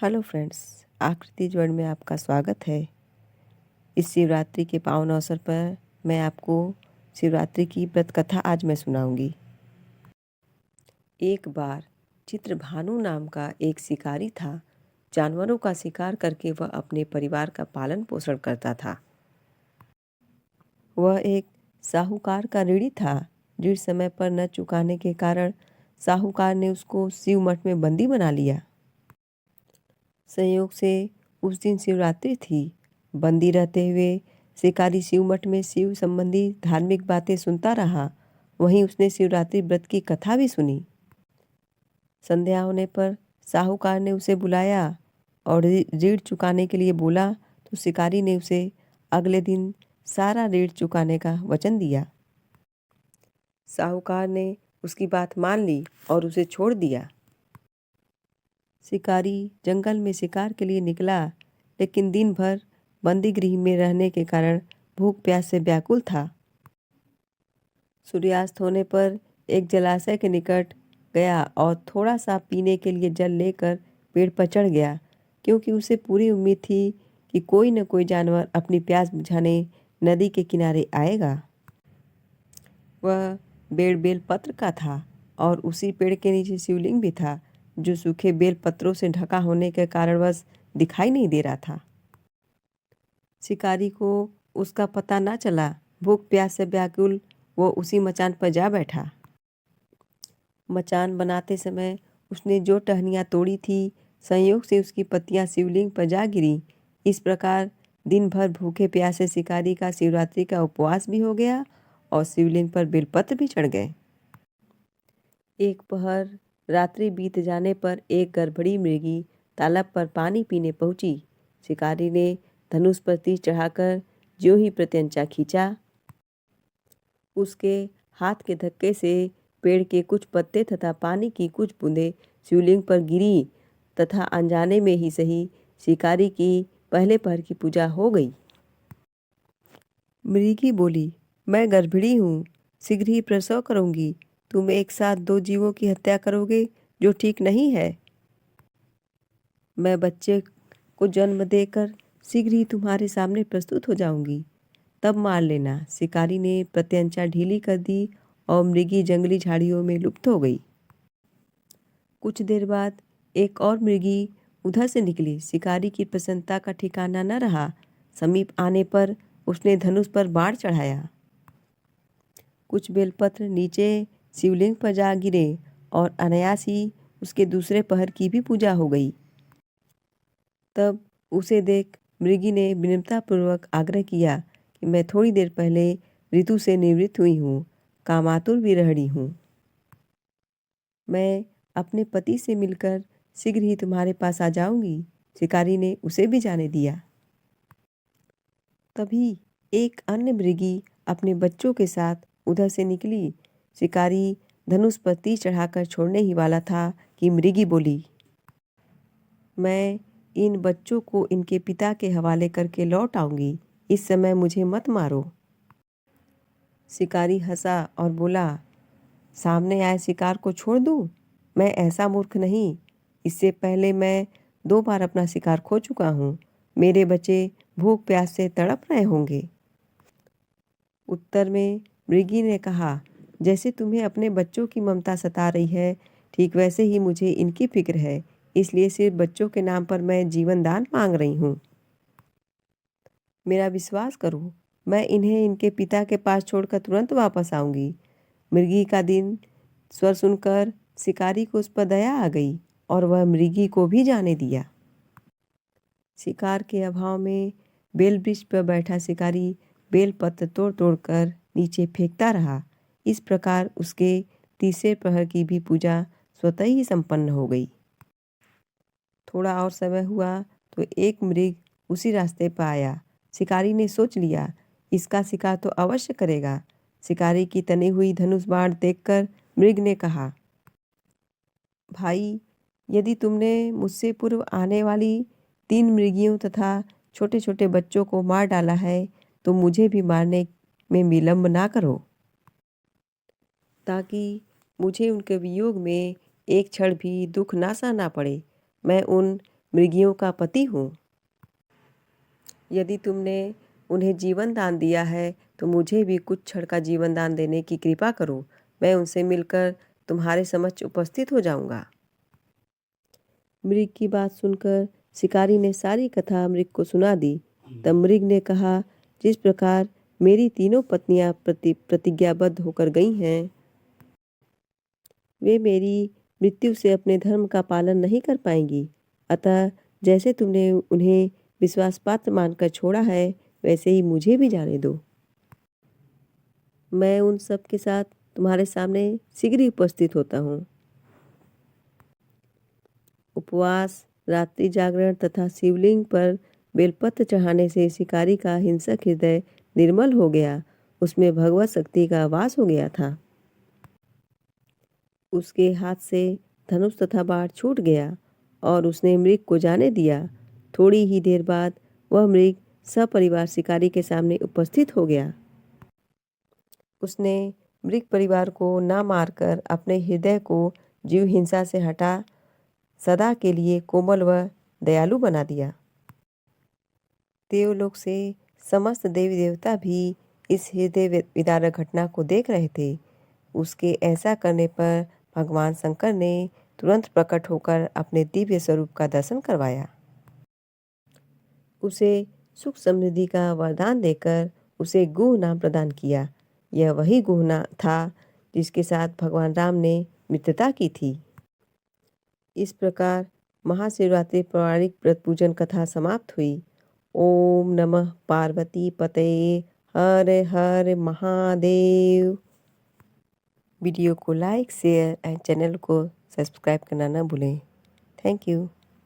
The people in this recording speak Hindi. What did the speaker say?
हेलो फ्रेंड्स, आकृति ज्वर्ण में आपका स्वागत है। इस शिवरात्रि के पावन अवसर पर मैं आपको शिवरात्रि की व्रत कथा आज मैं सुनाऊंगी। एक बार चित्रभानु नाम का एक शिकारी था। जानवरों का शिकार करके वह अपने परिवार का पालन पोषण करता था। वह एक साहूकार का ऋणी था। ऋण समय पर न चुकाने के कारण साहूकार ने उसको शिव मठ में बंदी बना लिया। संयोग से उस दिन शिवरात्रि थी। बंदी रहते हुए शिकारी शिव मठ में शिव संबंधी धार्मिक बातें सुनता रहा। वहीं उसने शिवरात्रि व्रत की कथा भी सुनी। संध्या होने पर साहूकार ने उसे बुलाया और ऋण चुकाने के लिए बोला तो शिकारी ने उसे अगले दिन सारा ऋण चुकाने का वचन दिया। साहूकार ने उसकी बात मान ली और उसे छोड़ दिया। शिकारी जंगल में शिकार के लिए निकला, लेकिन दिन भर बंदी गृह में रहने के कारण भूख प्यास से व्याकुल था। सूर्यास्त होने पर एक जलाशय के निकट गया और थोड़ा सा पीने के लिए जल लेकर पेड़ पर चढ़ गया, क्योंकि उसे पूरी उम्मीद थी कि कोई न कोई जानवर अपनी प्यास बुझाने नदी के किनारे आएगा। वह पेड़ बेल पत्र का था और उसी पेड़ के नीचे शिवलिंग भी था, जो सूखे बेल पत्रों से ढका होने के कारणवश दिखाई नहीं दे रहा था। शिकारी को उसका पता न चला। भूख प्यास से व्याकुल वो उसी मचान पर जा बैठा। मचान बनाते समय उसने जो टहनियाँ तोड़ी थी, संयोग से उसकी पत्तियाँ शिवलिंग पर जा गिरी। इस प्रकार दिन भर भूखे प्यासे शिकारी का शिवरात्रि का उपवास भी हो गया और शिवलिंग पर बेलपत्र भी चढ़ गए। एक पहर रात्रि बीत जाने पर एक गर्भड़ी मृगी तालाब पर पानी पीने पहुंची। शिकारी ने धनुष पर तीर चढ़ाकर ज्यों ही प्रत्यंचा खींचा, उसके हाथ के धक्के से पेड़ के कुछ पत्ते तथा पानी की कुछ बूंदें शिवलिंग पर गिरी तथा अनजाने में ही सही शिकारी की पहले पहर की पूजा हो गई। मृगी बोली, मैं गर्भिणी हूँ, शीघ्र ही प्रसव करूँगी। तुम एक साथ दो जीवों की हत्या करोगे, जो ठीक नहीं है। मैं बच्चे को जन्म देकर शीघ्र ही तुम्हारे सामने प्रस्तुत हो जाऊंगी, तब मार लेना। शिकारी ने प्रत्यंचा ढीली कर दी और मृगी जंगली झाड़ियों में लुप्त हो गई। कुछ देर बाद एक और मृगी उधर से निकली। शिकारी की प्रसन्नता का ठिकाना न रहा। समीप आने पर उसने धनुष पर बाण चढ़ाया। कुछ बेलपत्र नीचे शिवलिंग पर जा गिरे और अनायास ही उसके दूसरे पहर की भी पूजा हो गई। तब उसे देख मृगी ने विनम्रतापूर्वक आग्रह किया कि मैं थोड़ी देर पहले ऋतु से निवृत्त हुई हूँ, कामातुर विरहिणी हूँ। मैं अपने पति से मिलकर शीघ्र ही तुम्हारे पास आ जाऊंगी। शिकारी ने उसे भी जाने दिया। तभी एक अन्य मृगी अपने बच्चों के साथ उधर से निकली। शिकारी धनुष पर तीर चढ़ाकर छोड़ने ही वाला था कि मृगी बोली, मैं इन बच्चों को इनके पिता के हवाले करके लौट आऊंगी। इस समय मुझे मत मारो। शिकारी हंसा और बोला, सामने आए शिकार को छोड़ दूं? मैं ऐसा मूर्ख नहीं। इससे पहले मैं 2 बार अपना शिकार खो चुका हूँ। मेरे बच्चे भूख प्यास से तड़प रहे होंगे। उत्तर में मृगी ने कहा, जैसे तुम्हें अपने बच्चों की ममता सता रही है, ठीक वैसे ही मुझे इनकी फिक्र है। इसलिए सिर्फ बच्चों के नाम पर मैं जीवन दान मांग रही हूँ। मेरा विश्वास करो, मैं इन्हें इनके पिता के पास छोड़कर तुरंत वापस आऊंगी। मृगी का दिन स्वर सुनकर शिकारी को उस पर दया आ गई और वह मृगी को भी जाने दिया। शिकार के अभाव में बेल वृक्ष पर बैठा शिकारी बेल पत्र तोड़ तोड़ कर नीचे फेंकता रहा। इस प्रकार उसके तीसरे प्रहर की भी पूजा स्वतः ही संपन्न हो गई। थोड़ा और समय हुआ तो एक मृग उसी रास्ते पर आया। शिकारी ने सोच लिया, इसका शिकार तो अवश्य करेगा। शिकारी की तनी हुई धनुष बाण देखकर मृग ने कहा, भाई, यदि तुमने मुझसे पूर्व आने वाली 3 मृगियों तथा छोटे छोटे बच्चों को मार डाला है, तो मुझे भी मारने में विलंब ना करो, ताकि मुझे उनके वियोग में एक क्षण भी दुख ना सहना पड़े। मैं उन मृगियों का पति हूँ। यदि तुमने उन्हें जीवन दान दिया है तो मुझे भी कुछ क्षण का जीवन दान देने की कृपा करो। मैं उनसे मिलकर तुम्हारे समक्ष उपस्थित हो जाऊंगा। मृग की बात सुनकर शिकारी ने सारी कथा मृग को सुना दी। तब मृग ने कहा, जिस प्रकार मेरी तीनों पत्नियां प्रतिज्ञाबद्ध होकर गई हैं, वे मेरी मृत्यु से अपने धर्म का पालन नहीं कर पाएंगी। अतः जैसे तुमने उन्हें विश्वास पात्र मानकर छोड़ा है, वैसे ही मुझे भी जाने दो। मैं उन सब के साथ तुम्हारे सामने शीघ्र ही उपस्थित होता हूँ। उपवास, रात्रि जागरण तथा शिवलिंग पर बेलपत्र चढ़ाने से शिकारी का हिंसक हृदय निर्मल हो गया। उसमें भगवत शक्ति का वास हो गया था। उसके हाथ से धनुष तथा बाण छूट गया और उसने मृग को जाने दिया। थोड़ी ही देर बाद वह मृग सपरिवार शिकारी के सामने उपस्थित हो गया। उसने मृग परिवार को न मारकर अपने हृदय को जीव हिंसा से हटा सदा के लिए कोमल व दयालु बना दिया। देवलोक से समस्त देवी देवता भी इस हृदय विदारक घटना को देख रहे थे। उसके ऐसा करने पर भगवान शंकर ने तुरंत प्रकट होकर अपने दिव्य स्वरूप का दर्शन करवाया। उसे सुख समृद्धि का वरदान देकर उसे गुह नाम प्रदान किया। यह वही गुह था जिसके साथ भगवान राम ने मित्रता की थी। इस प्रकार महाशिवरात्रि पौराणिक व्रत पूजन कथा समाप्त हुई। ओम नमः पार्वती पतये हर हर महादेव। वीडियो को लाइक, शेयर एंड चैनल को सब्सक्राइब करना न भूलें। Thank you.